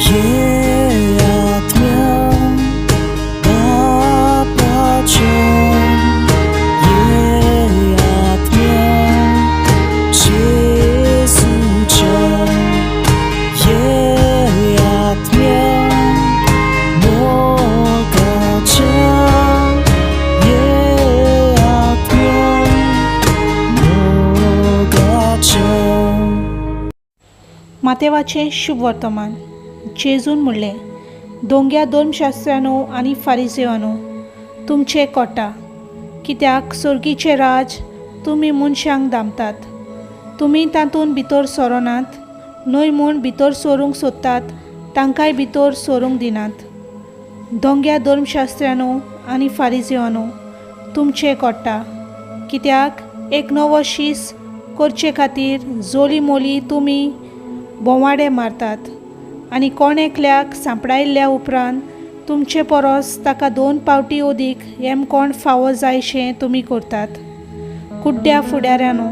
ये आत्म्या बापाच्या, ये आत्म्या जेसूच्या, ये आत्म्या मोगाच्या, ये आत्म्या मोगाच्या. मातेवाचें शुभ वर्तमान. जेजून म्हणलें, दोंग्या धर्मशास्त्रांनो आनी फारिसेवांनो, तुमचें कोटा, कित्याक सर्गीचें राज तुमी मनशांक दामतात. तुमी तातूंत भितर सरोनात, न्हय म्हूण भितर सरूंक सोदतात तांकांय भितर सरूंक दिनात. दोंग्या धर्मशास्त्रांनो आनी फारिसेवांनो, तुमचें कोटा, कित्याक एक नवो शीस करचे खातीर जोली मोली तुमी बोवाडे मारतात आनी कोण एकल्याक सांपडायिल्ल्या उपरांत तुमचे परस ताका 2 पावटी अदीक हेमकोण फावो जायशें तुमी करतात. कुड्ड्या फुडाऱ्यांनो,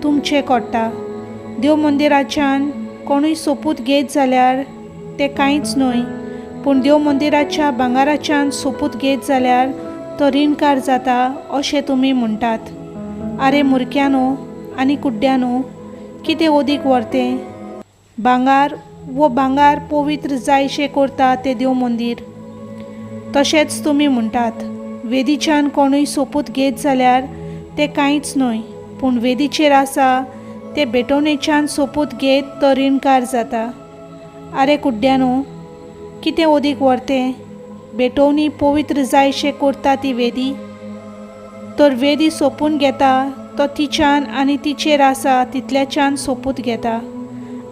तुमचें कोट्टा, देव मंदिराच्यान कोणूय सोपूत घेत जाल्यार तें कांयच न्हय, पूण देव मंदिराच्या भांगाराच्यान सोपूत घेत जाल्यार तो रीणकार जाता अशें तुमी म्हणटात. आरे मुर्ख्यानो आनी कुड्ड्यांनो, कितें अदीक व्हरतें? भांगार वो भांगार पवित्र जायशें करता तें देव मंदीर. तशेंच तुमी म्हणटात, वेदीच्यान कोणूय सोपूत घेत जाल्यार तें कांयच न्हय, पूण वेदीचेर आसा तें भेटवणेच्यान सोपूत घेत तो रीणकार जाता. आरे कुड्ड्यांनो, कितें अदीक व्हरतें? भेटवणी पवित्र जायशें करता ती वेदी. तर वेदी सोपून घेता तो तिच्यान आनी तिचेर आसा तितल्याच्यान सोपूत घेता,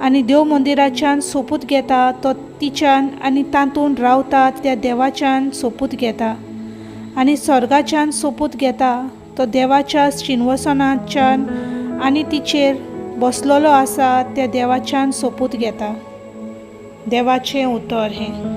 आनी देव मंदिराच्यान सोपूत घेता तो तिच्यान आनी तातूंत रावता त्या देवाच्यान सोपूत घेता, आनी स्वर्गाच्यान सोपूत घेता तो देवाच्या सिंहासनाच्यान आनी तिचेर बसलोलो आसा त्या देवाच्यान सोपूत घेता. देवाचें उतर हें.